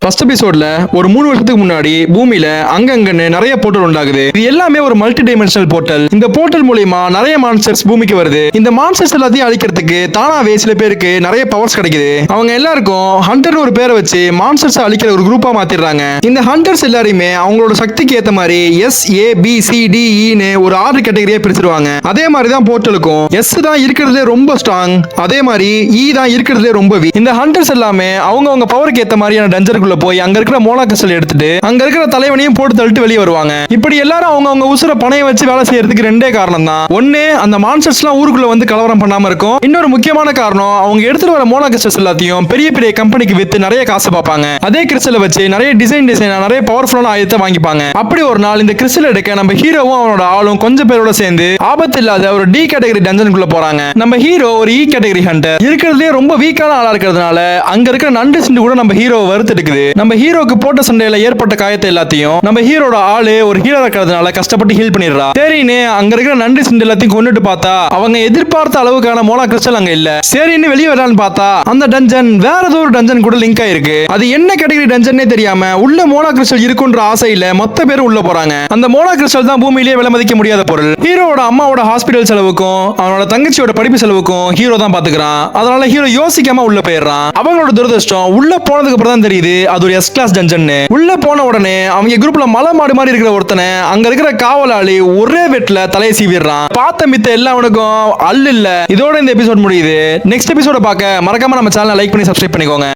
First எபிசோட்ல ஒரு 3 வருஷத்துக்கு முன்னாடி பூமியில அங்கங்கன்னு நிறைய போர்ட்டல் உண்டாகுது. இது எல்லாமே ஒரு மல்டி டைமென்ஷனல் போர்ட்டல். இந்த போர்ட்டல் மூலமா நிறைய மான்ஸ்டர்ஸ் பூமிக்கு வருது. இந்த மான்ஸ்டர்ஸ் எல்லாத்தையும் அழிக்கிறதுக்கு தானாவே சில பேருக்கு நிறைய பவர்ஸ் கிடைக்குது. அவங்க எல்லாருக்கும் ஹண்டர்னு ஒரு பேரை வச்சு மான்ஸ்டர்ஸ் அழிக்கிற ஒரு குரூப்பா மாத்திடுறாங்க. இந்த ஹண்டர்ஸ் எல்லாரையுமே அவங்களோட சக்திக்கு ஏத்த மாதிரி SABCDEன்னு ஒரு 6 கேட்டகரியா பிரிச்சிருவாங்க. அதே மாதிரி தான் போர்ட்டலுக்கும் S தான் இருக்கிறதுலே ரொம்ப ஸ்ட்ராங், அதே மாதிரி E தான் இருக்கிறதுலே ரொம்ப வீக். இந்த ஹண்டர்ஸ் எல்லாமே அவங்க பவருக்கு ஏத்த மாதிரியான டஞ்சருக்குள்ள போய் அங்க இருக்கிற மோனா கிறிஸ்டல் எடுத்துட்டு அங்க இருக்கிற தலைவனையும் போட்டு தள்ளிட்டு வெளியே வருவாங்க. இப்படி எல்லாரும் அவங்க உசுர பணைய வச்சு வேலை செய்யறதுக்கு ரெண்டே காரணம் தான். ஒன்னு, அந்த மான்ஸ்டர்ஸ் எல்லாம் ஊருக்குள்ள வந்து கலவரம் பண்ணாம இருக்கும். இன்னொரு முக்கியமான காரணம், அவங்க எடுத்துட்டு வர மோனா கிறிஸ்டல்ஸ் எல்லாத்தையும் பெரிய பெரிய கம்பெனிக்கு வித்து நிறைய காசு பார்ப்பாங்க. அதே கிறிஸ்டலை வச்சு நிறைய டிசைனா நிறைய பவர்ஃபுல்லான ஆயுதத்தை வாங்கிப்பாங்க. அப்படி ஒரு நாள் இந்த கிறிஸ்டல் எடுக்க நம்ம ஹீரோவும் அவனோட ஆளும் கொஞ்சம் பேரோட சேர்ந்து ஆபத்து இல்லாத ஒரு D கேட்டகரி டஞ்சனுக்குள்ள போறாங்க. நம்ம ஹீரோ ஒரு E கேட்டகரி ஹண்டர். இருக்கிறதுலே ரொம்ப வீக்கான ஆளா இருக்கிறதுனால அங்க இருக்கிற நண்டு சிண்டு கூட நம்ம ஹீரோ வறுத்து எடுக்குது. நம்ம ஹீரோக்கு போட்ட சண்டையில ஏற்பட்ட காயத்தை எல்லாத்தையும் நம்ம ஹீரோட ஆளு ஒரு ஹீரோ இருக்கிறதுனால கஷ்டப்பட்டு ஹீல் பண்ணிடுறா. சரின்னு அங்க இருக்கிற நண்டு சிண்டு எல்லாத்தையும் கொண்டுட்டு பார்த்தா அவங்க எதிர்பார்த்த அளவுக்கான மோனா கிறிஸ்டல் அங்க இல்ல. சரின்னு வெளியே வரலான்னு பார்த்தா அந்த டஞ்சன் வேற ஏதோ ஒரு டஞ்சன் கூட லிங்க் ஆயிருக்கு. அது என்ன கேட்டகரி டஞ்சன்னே தெரியாம உள்ள மோனா கிறிஸ்டல் இருக்குன்ற ஆசையில மொத்த பேரும் உள்ள போறாங்க. அந்த மோனா கிறிஸ்டல் தான் பூமியிலேயே விலை மதிக்க முடியாத பொருள். ஹீரோட அம்மாவோட ஹாஸ்பிடல் செலவுக்கும் அவனோட தங்கச்சியோட படிப்பு செலவுக்கும் ஹீரோ தான் பாத்துக்கிறான். அதனால ஹீரோ யோசிக்காம உள்ள போயிடுறான். அவங்களோட துரதிர்ஷ்டம் உள்ள போனதுக்கு அப்புறம் தான் தெரியுது அது ஒரு S கிளாஸ் டஞ்சன். உள்ள போன உடனே அவங்க குரூப்ல மலை மாடு மாதிரி இருக்கிற ஒருத்தனை அங்க இருக்கிற காவலாளி ஒரே வெட்ல தலையை சீவிடுறான். பார்த்த மித்த எல்லாவனுக்கும் அல்ல இல்ல. இதோட இந்த எபிசோட் முடியுது. நெக்ஸ்ட் எபிசோட பார்க்க மறக்காம நம்ம சேனலை லைக் பண்ணி சப்ஸ்கிரைப் பண்ணிக்கோங்க.